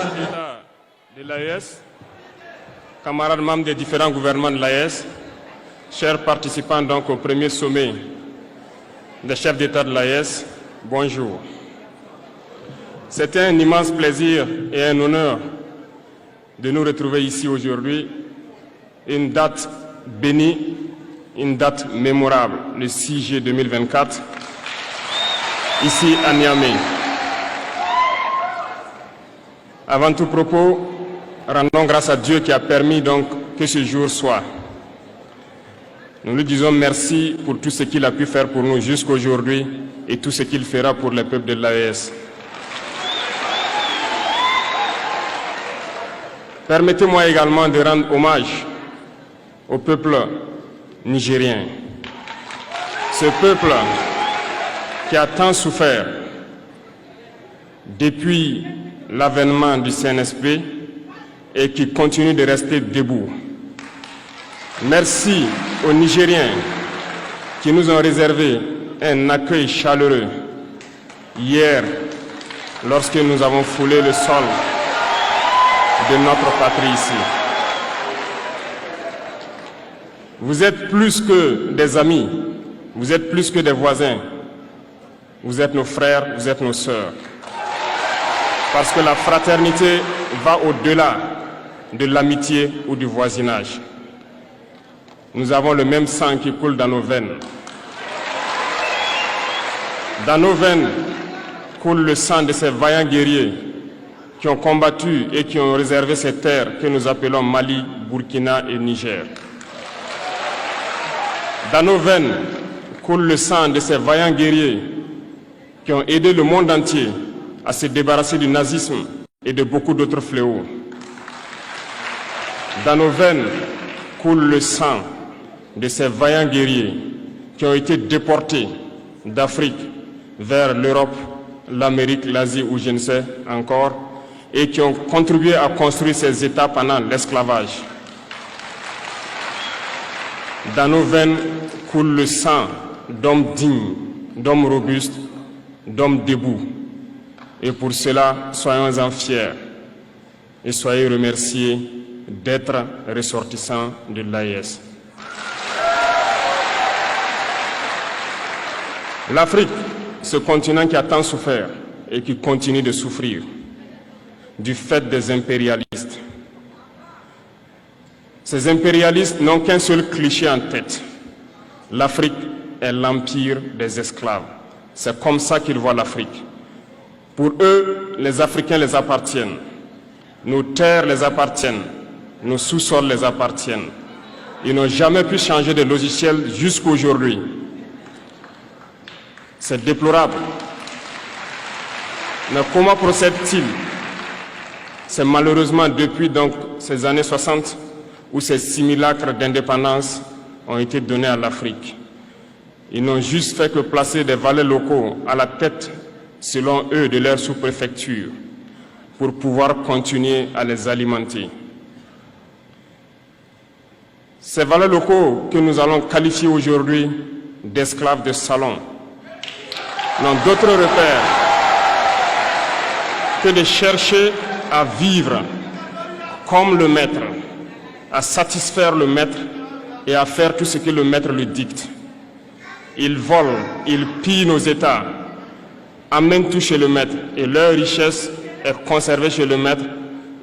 chefs d'État de l'AES, camarades membres des différents gouvernements de l'AES, chers participants donc au premier sommet des chefs d'État de l'AES, bonjour. C'est un immense plaisir et un honneur de nous retrouver ici aujourd'hui, une date bénie, une date mémorable, le 6 juillet 2024, ici à Niamey. Avant tout propos, rendons grâce à Dieu qui a permis donc que ce jour soit. Nous lui disons merci pour tout ce qu'il a pu faire pour nous jusqu'à aujourd'hui et tout ce qu'il fera pour le peuple de l'AES. Permettez-moi également de rendre hommage au peuple nigérien. Ce peuple qui a tant souffert depuis l'avènement du CNSP et qui continue de rester debout. Merci aux Nigériens qui nous ont réservé un accueil chaleureux hier lorsque nous avons foulé le sol de notre patrie ici. Vous êtes plus que des amis, vous êtes plus que des voisins, vous êtes nos frères, vous êtes nos sœurs. Parce que la fraternité va au-delà de l'amitié ou du voisinage. Nous avons le même sang qui coule dans nos veines. Dans nos veines coule le sang de ces vaillants guerriers qui ont combattu et qui ont réservé ces terres que nous appelons Mali, Burkina et Niger. Dans nos veines coule le sang de ces vaillants guerriers qui ont aidé le monde entier à se débarrasser du nazisme et de beaucoup d'autres fléaux. Dans nos veines coule le sang de ces vaillants guerriers qui ont été déportés d'Afrique vers l'Europe, l'Amérique, l'Asie ou je ne sais encore, et qui ont contribué à construire ces États pendant l'esclavage. Dans nos veines coule le sang d'hommes dignes, d'hommes robustes, d'hommes debout. Et pour cela, soyons-en fiers et soyez remerciés d'être ressortissants de l'AES. L'Afrique, ce continent qui a tant souffert et qui continue de souffrir du fait des impérialistes. Ces impérialistes n'ont qu'un seul cliché en tête. L'Afrique est l'empire des esclaves. C'est comme ça qu'ils voient l'Afrique. Pour eux, les Africains les appartiennent. Nos terres les appartiennent. Nos sous-sols les appartiennent. Ils n'ont jamais pu changer de logiciel jusqu'à aujourd'hui. C'est déplorable. Mais comment procèdent-ils? C'est malheureusement depuis donc ces années 60 où ces simulacres d'indépendance ont été donnés à l'Afrique. Ils n'ont juste fait que placer des valets locaux à la tête, selon eux, de leur sous-préfecture, pour pouvoir continuer à les alimenter. Ces valets locaux que nous allons qualifier aujourd'hui d'esclaves de salon n'ont d'autre repère que de chercher à vivre comme le maître, à satisfaire le maître et à faire tout ce que le maître lui dicte. Ils volent, ils pillent nos États, amènent tout chez le maître et leur richesse est conservée chez le maître.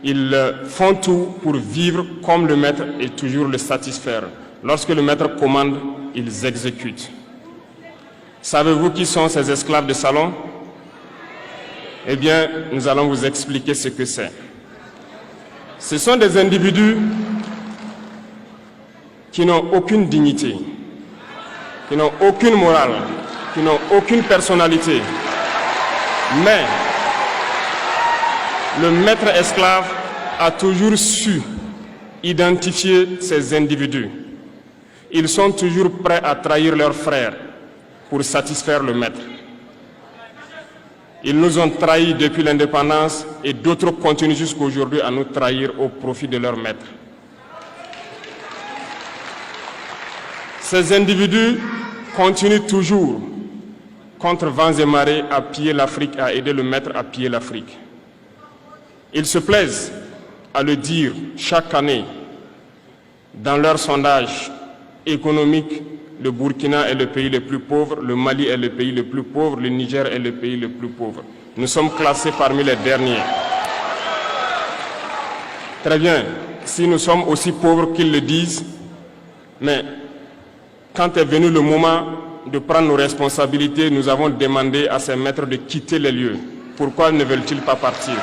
Ils font tout pour vivre comme le maître et toujours le satisfaire. Lorsque le maître commande, ils exécutent. Savez-vous qui sont ces esclaves de salon? Eh bien, nous allons vous expliquer ce que c'est. Ce sont des individus qui n'ont aucune dignité, qui n'ont aucune morale, qui n'ont aucune personnalité. Mais le maître esclave a toujours su identifier ces individus. Ils sont toujours prêts à trahir leurs frères pour satisfaire le maître. Ils nous ont trahis depuis l'indépendance et d'autres continuent jusqu'à aujourd'hui à nous trahir au profit de leur maître. Ces individus continuent toujours, contre vents et marées, à piller l'Afrique, à aider le maître à piller l'Afrique. Ils se plaisent à le dire chaque année dans leurs sondages économiques. Le Burkina est le pays le plus pauvre, le Mali est le pays le plus pauvre, le Niger est le pays le plus pauvre. Nous sommes classés parmi les derniers. Très bien, si nous sommes aussi pauvres qu'ils le disent, mais quand est venu le moment de prendre nos responsabilités, nous avons demandé à ces maîtres de quitter les lieux. Pourquoi ne veulent-ils pas partir?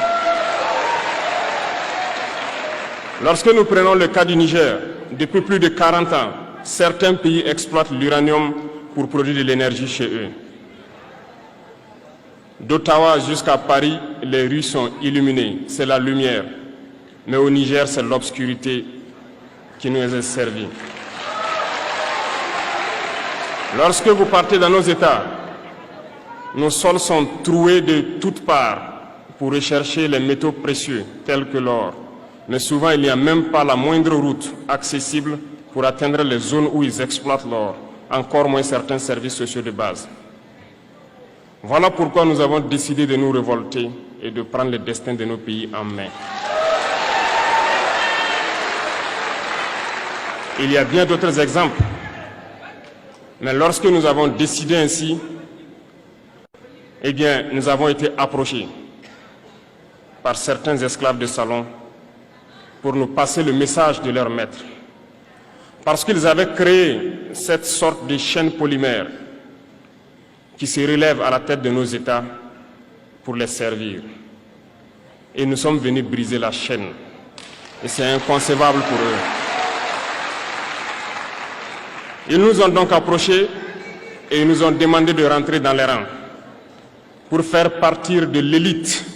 Lorsque nous prenons le cas du Niger, depuis plus de 40 ans, certains pays exploitent l'uranium pour produire de l'énergie chez eux. D'Ottawa jusqu'à Paris, les rues sont illuminées, c'est la lumière. Mais au Niger, c'est l'obscurité qui nous est servie. Lorsque vous partez dans nos États, nos sols sont troués de toutes parts pour rechercher les métaux précieux tels que l'or. Mais souvent, il n'y a même pas la moindre route accessible pour atteindre les zones où ils exploitent l'or, encore moins certains services sociaux de base. Voilà pourquoi nous avons décidé de nous révolter et de prendre le destin de nos pays en main. Il y a bien d'autres exemples. Mais lorsque nous avons décidé ainsi, eh bien, nous avons été approchés par certains esclaves de salon pour nous passer le message de leur maître. Parce qu'ils avaient créé cette sorte de chaîne polymère qui se relève à la tête de nos États pour les servir. Et nous sommes venus briser la chaîne. Et c'est inconcevable pour eux. Ils nous ont donc approchés et ils nous ont demandé de rentrer dans les rangs pour faire partir de l'élite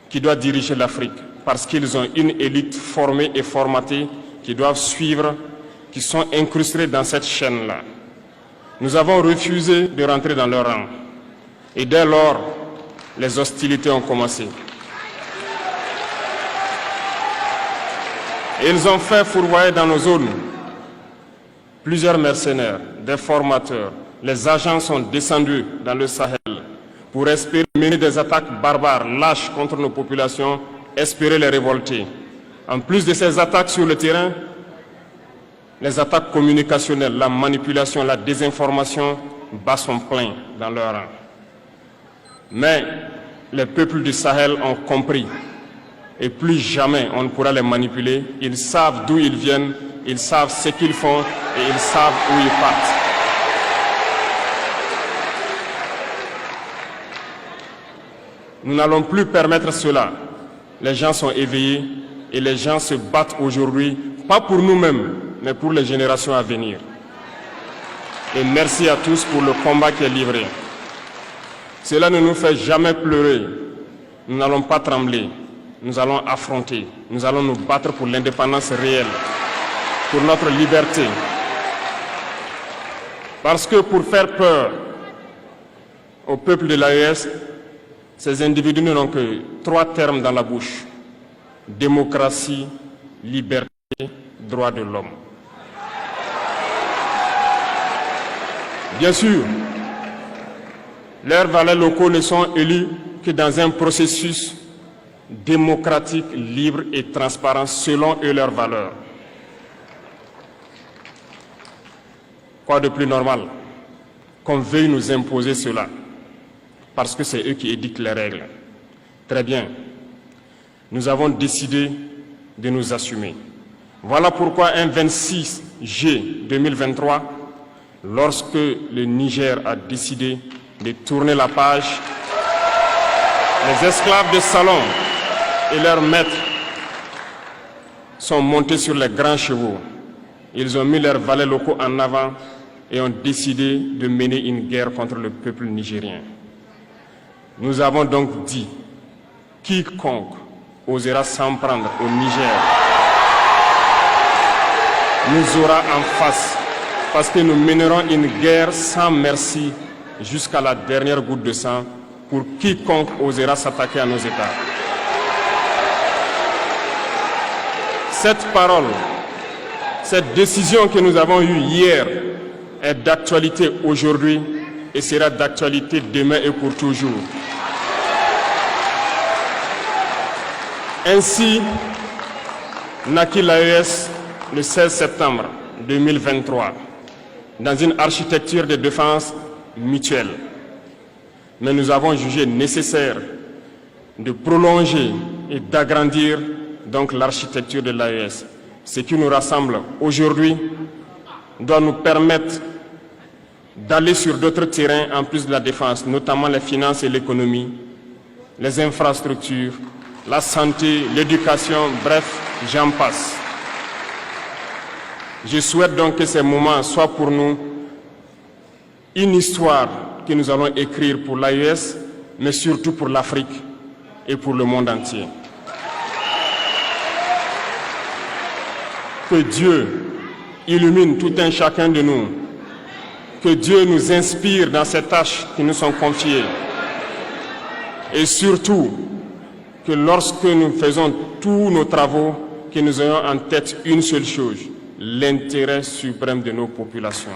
qui doit diriger l'Afrique, parce qu'ils ont une élite formée et formatée qui doivent suivre, qui sont incrustés dans cette chaîne-là. Nous avons refusé de rentrer dans leur rang. Et dès lors, les hostilités ont commencé. Et ils ont fait fourvoyer dans nos zones plusieurs mercenaires, des formateurs. Les agents sont descendus dans le Sahel pour espérer mener des attaques barbares, lâches contre nos populations, espérer les révolter. En plus de ces attaques sur le terrain, les attaques communicationnelles, la manipulation, la désinformation battent son plein dans leur rang. Mais les peuples du Sahel ont compris et plus jamais on ne pourra les manipuler. Ils savent d'où ils viennent, ils savent ce qu'ils font et ils savent où ils partent. Nous n'allons plus permettre cela. Les gens sont éveillés et les gens se battent aujourd'hui, pas pour nous-mêmes, mais pour les générations à venir. Et merci à tous pour le combat qui est livré. Cela ne nous fait jamais pleurer. Nous n'allons pas trembler. Nous allons affronter. Nous allons nous battre pour l'indépendance réelle, pour notre liberté. Parce que pour faire peur au peuple de l'AES, ces individus n'ont que 3 termes dans la bouche: démocratie, liberté, droits de l'homme. Bien sûr, leurs valets locaux ne sont élus que dans un processus démocratique, libre et transparent selon eux leurs valeurs. Quoi de plus normal qu'on veuille nous imposer cela, parce que c'est eux qui édictent les règles. Très bien, nous avons décidé de nous assumer. Voilà pourquoi un 26 juillet 2023, lorsque le Niger a décidé de tourner la page, les esclaves de salon et leurs maîtres sont montés sur les grands chevaux. Ils ont mis leurs valets locaux en avant et ont décidé de mener une guerre contre le peuple nigérien. Nous avons donc dit, quiconque osera s'en prendre au Niger nous aura en face, parce que nous mènerons une guerre sans merci jusqu'à la dernière goutte de sang pour quiconque osera s'attaquer à nos États. Cette parole, cette décision que nous avons eue hier est d'actualité aujourd'hui et sera d'actualité demain et pour toujours. Ainsi naquit l'AES le 16 septembre 2023 dans une architecture de défense mutuelle. Mais nous avons jugé nécessaire de prolonger et d'agrandir donc l'architecture de l'AES. Ce qui nous rassemble aujourd'hui doit nous permettre d'aller sur d'autres terrains en plus de la défense, notamment les finances et l'économie, les infrastructures, la santé, l'éducation, bref, j'en passe. Je souhaite donc que ces moments soient pour nous une histoire que nous allons écrire pour l'AES, mais surtout pour l'Afrique et pour le monde entier. Que Dieu illumine tout un chacun de nous. Que Dieu nous inspire dans ces tâches qui nous sont confiées. Et surtout, que lorsque nous faisons tous nos travaux, que nous ayons en tête une seule chose, l'intérêt suprême de nos populations.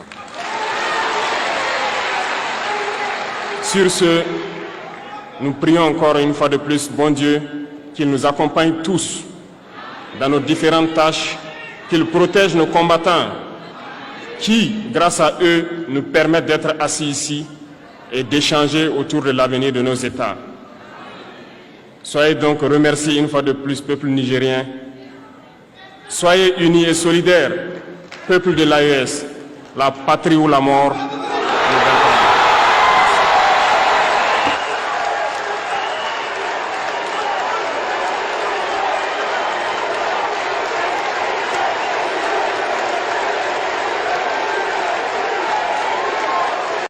Sur ce, nous prions encore une fois de plus, bon Dieu, qu'il nous accompagne tous dans nos différentes tâches, qu'il protège nos combattants, qui, grâce à eux, nous permettent d'être assis ici et d'échanger autour de l'avenir de nos États. Soyez donc remerciés une fois de plus, peuple nigérien. Soyez unis et solidaires, peuple de l'AES, la patrie ou la mort.